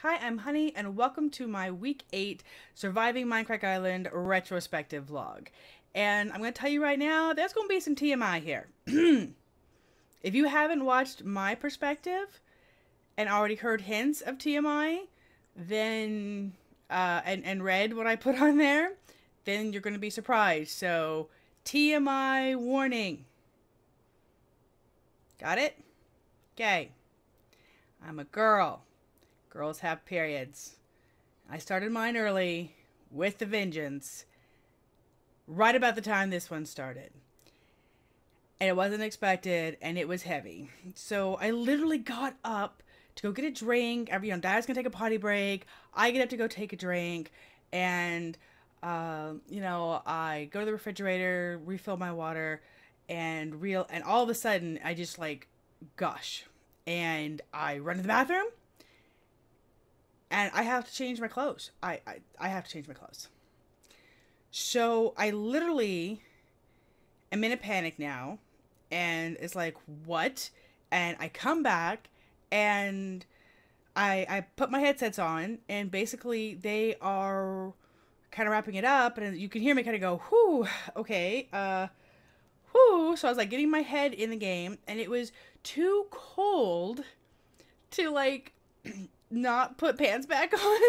Hi, I'm Honey, and welcome to my Week 8 Surviving Mindcrack Island Retrospective vlog. And I'm going to tell you right now, there's going to be some TMI here. If you haven't watched my perspective and already heard hints of TMI, then, and read what I put on there, then you're going to be surprised. So, TMI warning. Got it? Okay. I'm a girl. Girls have periods. I started mine early with the vengeance right about the time this one started. And it wasn't expected and it was heavy. So I literally got up to go get a drink. Dad's gonna take a potty break. I get up to go take a drink and I go to the refrigerator, refill my water, and all of a sudden I just gush. And I run to the bathroom. And I have to change my clothes. I have to change my clothes. So I literally am in a panic now. And it's like, what? And I come back and I put my headsets on. And basically they are kind of wrapping it up. And you can hear me kind of go, whew, okay. Whew. So I was getting my head in the game. And it was too cold to not put pants back on.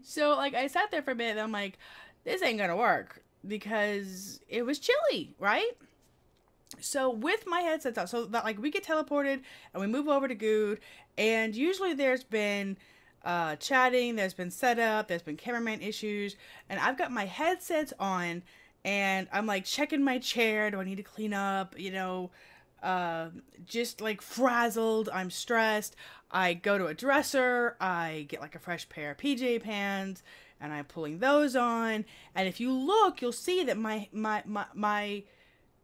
So I sat there for a minute and I'm like, this ain't gonna work because it was chilly, right? So with my headsets on, so that we get teleported and we move over to Good, and usually there's been chatting, there's been setup, there's been cameraman issues, and I've got my headsets on and I'm checking my chair. Do I need to clean up? Just frazzled. I'm stressed. I go to a dresser. I get a fresh pair of PJ pants and I'm pulling those on. And if you look, you'll see that my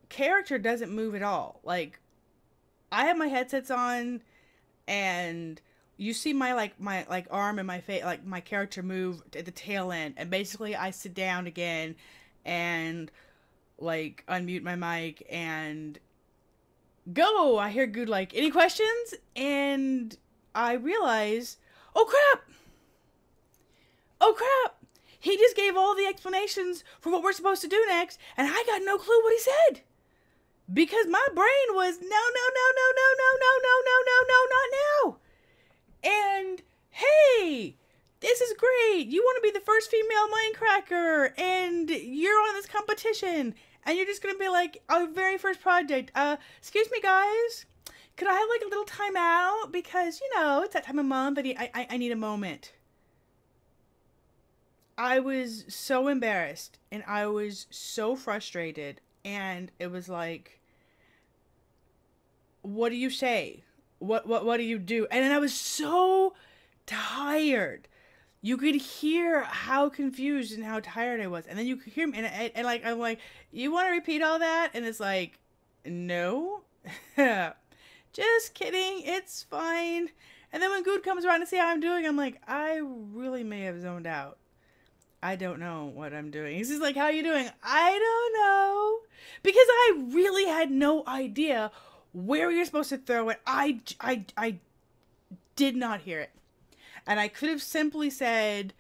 character doesn't move at all. I have my headsets on and you see my arm and my face, my character move at the tail end. And basically I sit down again and unmute my mic and go. I hear Good any questions? And I realize, oh crap, he just gave all the explanations for what we're supposed to do next, and I got no clue what he said. Because my brain was, no, not now. And, hey, this is great. You want to be the first female Minecracker, and you're on this competition. And you're just going to be our very first project. Excuse me, guys. Could I have a little time out? Because, it's that time of month and I need a moment. I was so embarrassed and I was so frustrated. And it was what do you say? What do you do? And then I was so tired. You could hear how confused and how tired I was. And then you could hear me. And I'm like, you want to repeat all that? And it's no. Just kidding. It's fine. And then when Good comes around to see how I'm doing, I'm like, I really may have zoned out. I don't know what I'm doing. He's just how are you doing? I don't know. Because I really had no idea where you're supposed to throw it. I did not hear it. And I could have simply said,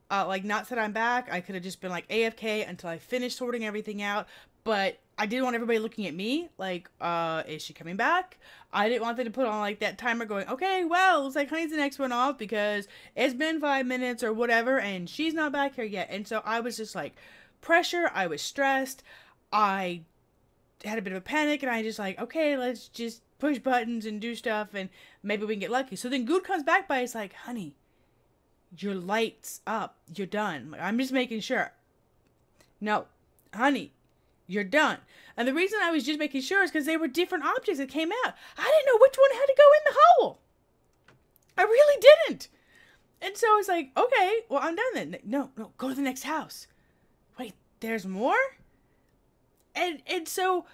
not said I'm back. I could have just been AFK until I finished sorting everything out. But I didn't want everybody looking at me is she coming back? I didn't want them to put on that timer going, okay, well, looks like Honey's the next one off because it's been 5 minutes or whatever and she's not back here yet. And so I was just pressure. I was stressed. I had a bit of a panic and I just okay, let's just push buttons and do stuff and maybe we can get lucky. So then Good comes back by, it's Honey, your light's up. You're done. I'm just making sure. No, Honey, you're done. And the reason I was just making sure is because they were different objects that came out. I didn't know which one had to go in the hole. I really didn't. And so I was okay, well, I'm done then. No, go to the next house. Wait, there's more? And so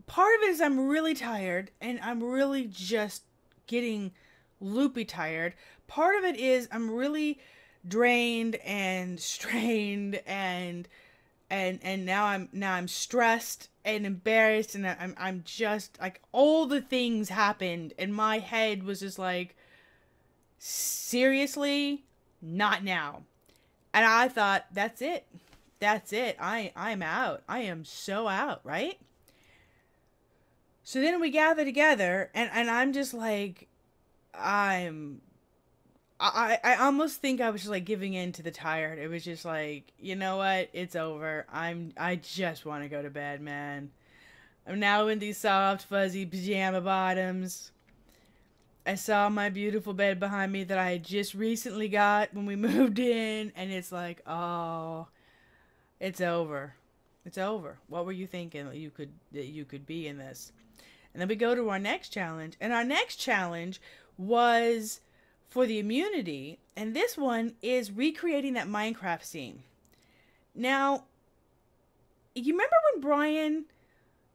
part of it is I'm really tired and I'm really just getting loopy tired. Part of it is I'm really drained and strained and now I'm stressed and embarrassed and I'm just all the things happened and my head was just seriously, not now. And I thought, that's it. That's it. I'm out. I am so out, right? So then we gather together, and I'm just like, I'm I almost think I was just like giving in to the tired. It was just like, you know what? It's over. I just want to go to bed, man. I'm now in these soft, fuzzy pajama bottoms. I saw my beautiful bed behind me that I had just recently got when we moved in, and it's like, oh, it's over. It's over. What were you thinking that you could be in this? And then we go to our next challenge, and our next challenge was for the immunity, and this one is recreating that Minecraft scene. Now, you remember when Brian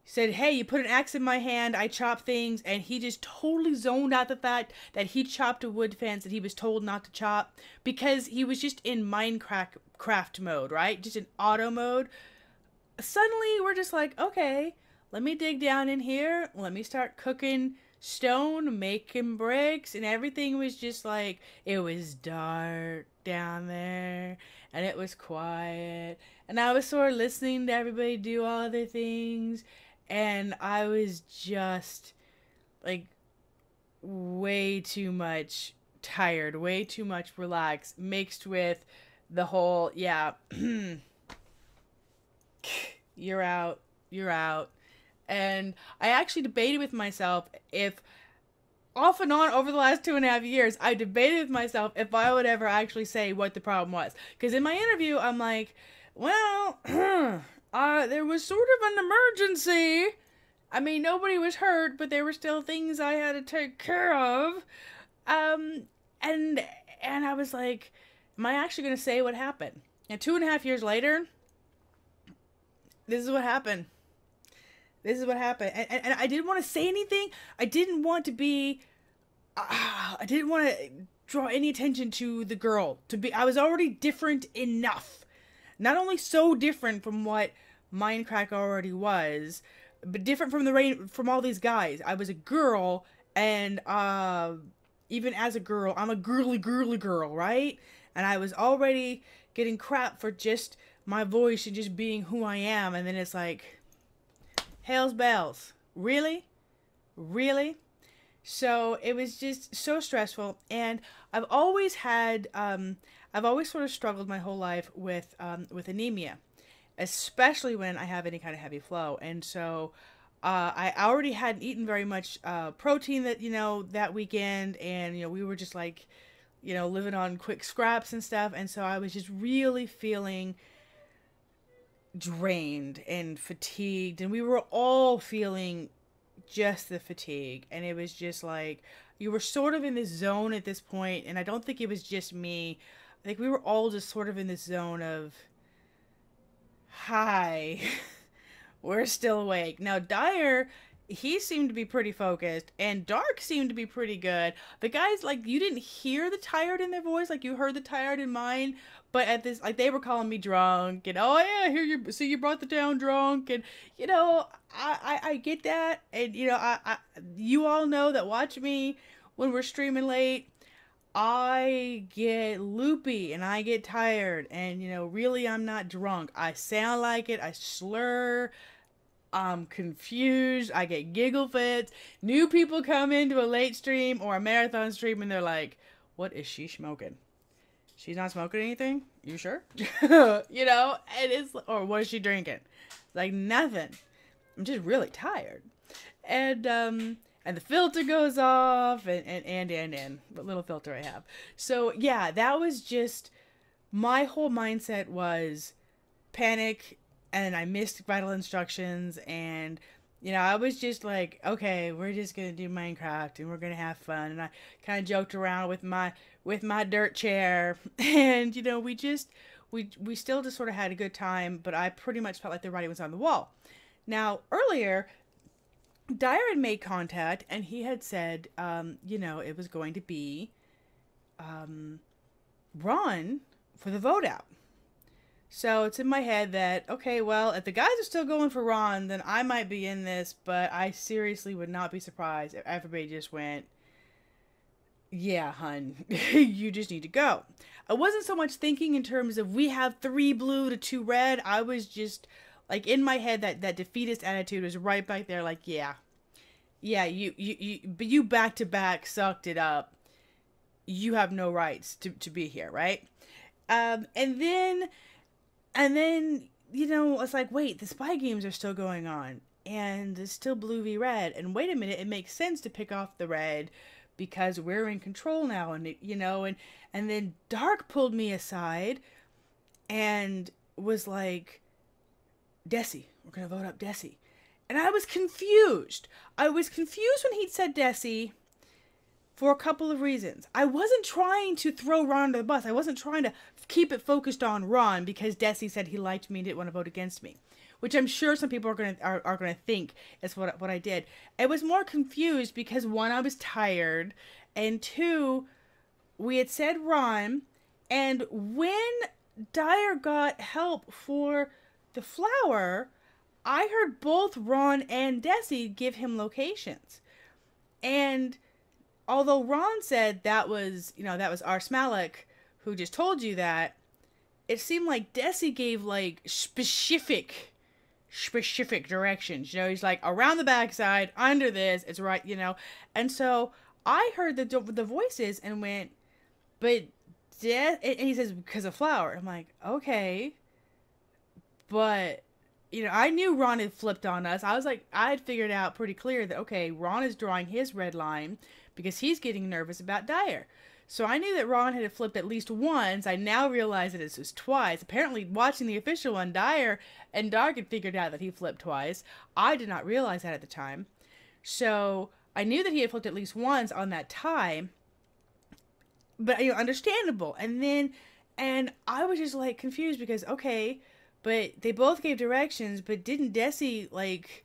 said, hey, you put an axe in my hand, I chop things, and he just totally zoned out the fact that he chopped a wood fence that he was told not to chop because he was just in Minecraft mode, right? Just in auto mode. Suddenly, we're just like, okay, let me dig down in here, let me start cooking stone, making bricks, and everything was just like, it was dark down there, and it was quiet, and I was sort of listening to everybody do all their things, and I was just like way too much tired, way too much relaxed, mixed with the whole, yeah, you're out, you're out. And I actually debated with myself if, off and on over the last 2.5 years, I debated with myself if I would ever actually say what the problem was. Because in my interview, I'm like, well, there was sort of an emergency. I mean, nobody was hurt, but there were still things I had to take care of. And I was like, am I actually going to say what happened? And 2.5 years later, this is what happened. This is what happened. And I didn't want to say anything. I didn't want to be... I didn't want to draw any attention to the girl. I was already different enough. Not only so different from what Mindcrack already was, but different from all these guys. I was a girl, and even as a girl, I'm a girly girl, right? And I was already getting crap for just my voice and just being who I am. And then it's like... Hails bells. Really? Really? So it was just so stressful, and I've always had, I've always sort of struggled my whole life with anemia, especially when I have any kind of heavy flow. And so I already hadn't eaten very much protein that weekend, and we were just like, living on quick scraps and stuff, and so I was just really feeling drained and fatigued, and we were all feeling just the fatigue, and it was just like you were sort of in this zone at this point, and I don't think it was just me. I think we were all just sort of in this zone of, hi, we're still awake. Now Dyer, he seemed to be pretty focused, and Dark seemed to be pretty good. The guys, like, you didn't hear the tired in their voice, like you heard the tired in mine. But at this, like, they were calling me drunk, and oh yeah, here you brought the town drunk, and I get that, and you all know that watch me when we're streaming late, I get loopy and I get tired, and really I'm not drunk. I sound like it, I slur, I'm confused, I get giggle fits. New people come into a late stream or a marathon stream and they're like, what is she smoking? She's not smoking anything? You sure? And it's, or what is she drinking? Like, nothing. I'm just really tired. And the filter goes off, and what little filter I have. So, yeah, that was just, my whole mindset was panic, and I missed vital instructions, and I was just like, okay, we're just gonna do Minecraft and we're gonna have fun. And I kind of joked around with my dirt chair, and we still just sort of had a good time. But I pretty much felt like the writing was on the wall. Now earlier, Dyer had made contact, and he had said, it was going to be Ron for the vote out. So it's in my head that, okay, well, if the guys are still going for Ron, then I might be in this, but I seriously would not be surprised if everybody just went, yeah, hun, you just need to go. I wasn't so much thinking in terms of we have 3 blue to 2 red. I was just like in my head that defeatist attitude was right back there. Like, yeah, yeah, but you back to back sucked it up. You have no rights to be here, right? And then it's like, wait, the spy games are still going on, and it's still blue v red. And wait a minute, it makes sense to pick off the red because we're in control now, and and then Dark pulled me aside and was like, Desi, we're gonna vote up Desi. And I was confused. I was confused when he'd said Desi for a couple of reasons. I wasn't trying to throw Ron under the bus. I wasn't trying to keep it focused on Ron because Desi said he liked me and didn't want to vote against me, which I'm sure some people are gonna think is what I did. I was more confused because one, I was tired, and two, we had said Ron, and when Dyer got help for the flower, I heard both Ron and Desi give him locations. And although Ron said that was Ars Malik who just told you that, it seemed like Desi gave like specific directions. He's like, around the backside, under this, it's right, And so I heard the voices and went, but and he says, because of flower. I'm like, okay. But I knew Ron had flipped on us. I was like, I had figured out pretty clear that, okay, Ron is drawing his red line because he's getting nervous about Dyer. So I knew that Ron had flipped at least once. I now realize that it was twice. Apparently, watching the official one, Dyer and Dark had figured out that he flipped twice. I did not realize that at the time. So I knew that he had flipped at least once on that tie. But, understandable. And I was just, like, confused because, okay, but they both gave directions, but didn't Desi, like,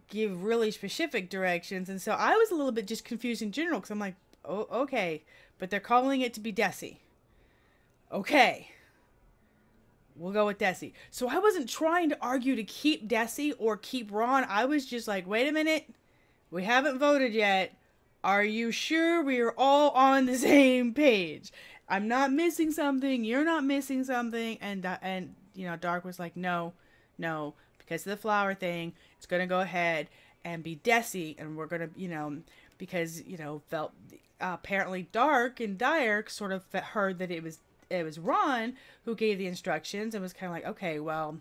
give really specific directions? And so I was a little bit just confused in general because I'm like, oh, okay, but they're calling it to be Desi. Okay. We'll go with Desi. So I wasn't trying to argue to keep Desi or keep Ron. I was just like, wait a minute. We haven't voted yet. Are you sure we are all on the same page? I'm not missing something. You're not missing something. And Dark was like, no, because of the flower thing, it's going to go ahead and be Desi. And we're going to, because, felt apparently Dark and Dyer sort of heard that it was Ron who gave the instructions and was kind of like, okay, well,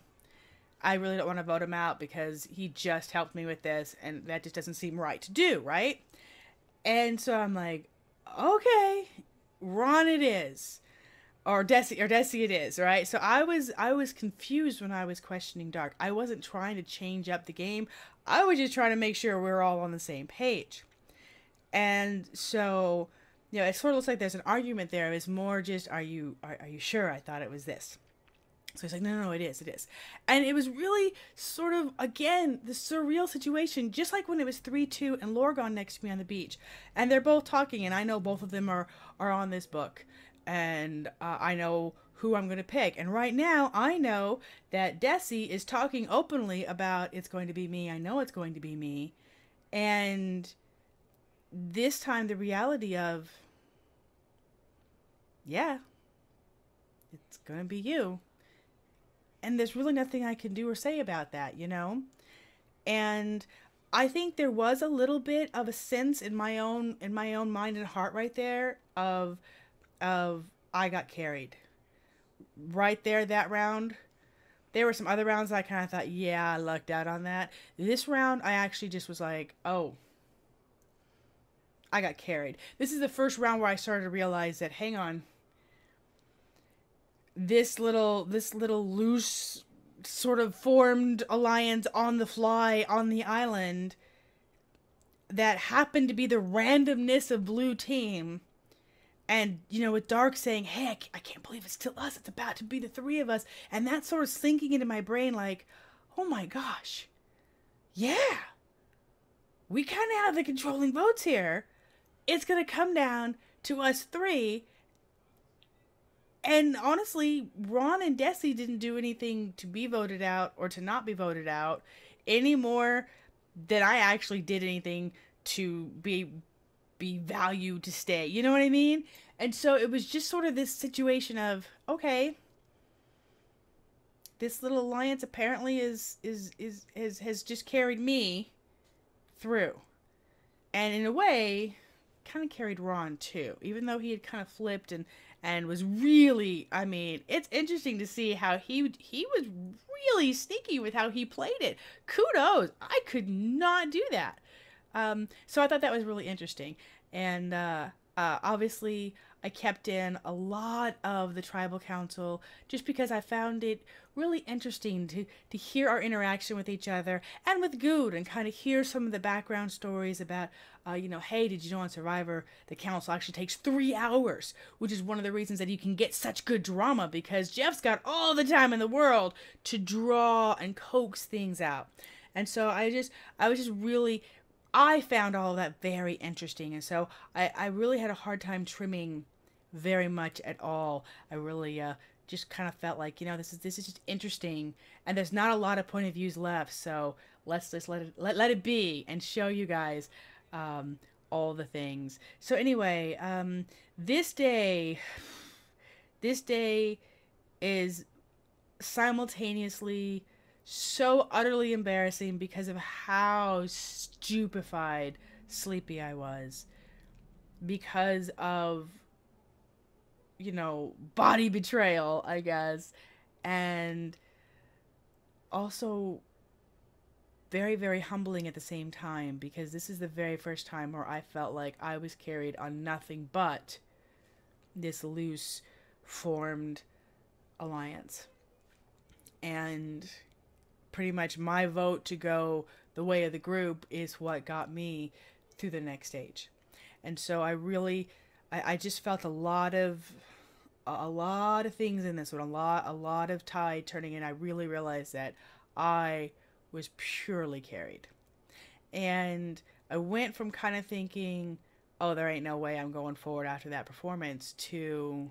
I really don't want to vote him out because he just helped me with this. And that just doesn't seem right to do, right? And so I'm like, okay, Ron it is. Or Desi it is, right? So I was confused when I was questioning Dark. I wasn't trying to change up the game. I was just trying to make sure we were all on the same page. And so, it sort of looks like there's an argument there. It's more just, are you sure? I thought it was this. So he's like, no, it is. And it was really sort of, again, the surreal situation, just like when it was 3-2 and Lorgon next to me on the beach. And they're both talking, and I know both of them are on this book. And I know who I'm going to pick. And right now, I know that Desi is talking openly about it's going to be me. I know it's going to be me. And this time, the reality of, yeah, it's going to be you. And there's really nothing I can do or say about that, And I think there was a little bit of a sense in my own mind and heart right there of I got carried. Right there, that round. There were some other rounds that I kind of thought, yeah, I lucked out on that. This round, I actually just was like, oh, I got carried. This is the first round where I started to realize that, hang on, this little loose sort of formed alliance on the fly on the island that happened to be the randomness of blue team. And, with Dark saying, hey, I can't believe it's still us. It's about to be the 3 of us. And that sort of sinking into my brain like, oh my gosh. Yeah. We kind of have the controlling votes here. It's going to come down to us 3. And honestly, Ron and Desi didn't do anything to be voted out or to not be voted out any more than I actually did anything to be be valued to stay. You know what I mean? And so it was just sort of this situation of, okay, this little alliance apparently has just carried me through. And in a way, kind of carried Ron too, even though he had kind of flipped and was really, I mean, it's interesting to see how he was really sneaky with how he played it. Kudos. I could not do that. So I thought that was really interesting. And obviously, I kept in a lot of the tribal council just because I found it really interesting to hear our interaction with each other and with Good, and kind of hear some of the background stories about, hey, did you know on Survivor, the council actually takes 3 hours, which is one of the reasons that you can get such good drama, because Jeff's got all the time in the world to draw and coax things out. And so I found all of that very interesting. And so I really had a hard time trimming very much at all. I really just kind of felt like, this is just interesting, and there's not a lot of point of views left, so let's just let it be and show you guys all the things. So anyway, this day is simultaneously so utterly embarrassing because of how stupefied sleepy I was, because of body betrayal, I guess, and also very, very humbling at the same time, because this is the very first time where I felt like I was carried on nothing but this loose formed alliance. And pretty much my vote to go the way of the group is what got me through the next stage. And so I just felt a lot of things in this one, a lot of tide turning in. I really realized that I was purely carried. And I went from kind of thinking, oh, there ain't no way I'm going forward after that performance, to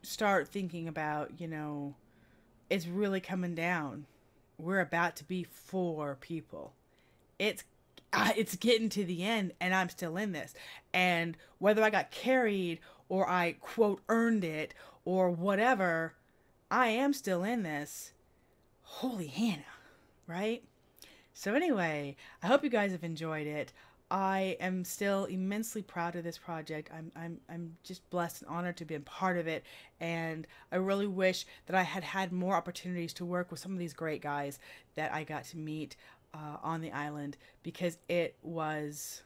start thinking about, it's really coming down. We're about to be 4 people. It's getting to the end, and I'm still in this. And whether I got carried or I, quote, earned it or whatever, I am still in this. Holy Hannah, right? So anyway, I hope you guys have enjoyed it. I am still immensely proud of this project. I'm just blessed and honored to be a part of it, and I really wish that I had more opportunities to work with some of these great guys that I got to meet on the island, because it was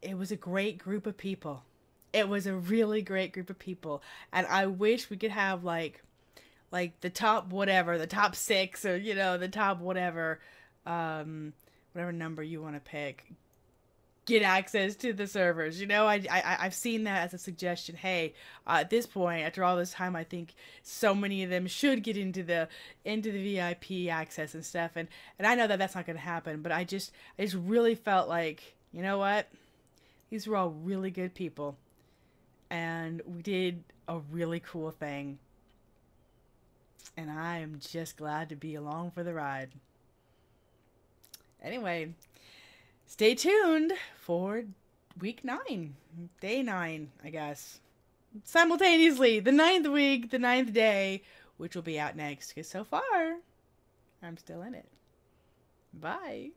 a great group of people. It was a really great group of people, and I wish we could have like the top whatever, the top 6, or the top whatever, whatever number you want to pick, get access to the servers. I've seen that as a suggestion. Hey, at this point, after all this time, I think so many of them should get into the VIP access and stuff. And I know that that's not going to happen, but I just really felt like, you know what? These were all really good people, and we did a really cool thing. And I am just glad to be along for the ride. Anyway, stay tuned for week 9, day 9, I guess. Simultaneously, the 9th week, the 9th day, which will be out next. Because so far, I'm still in it. Bye.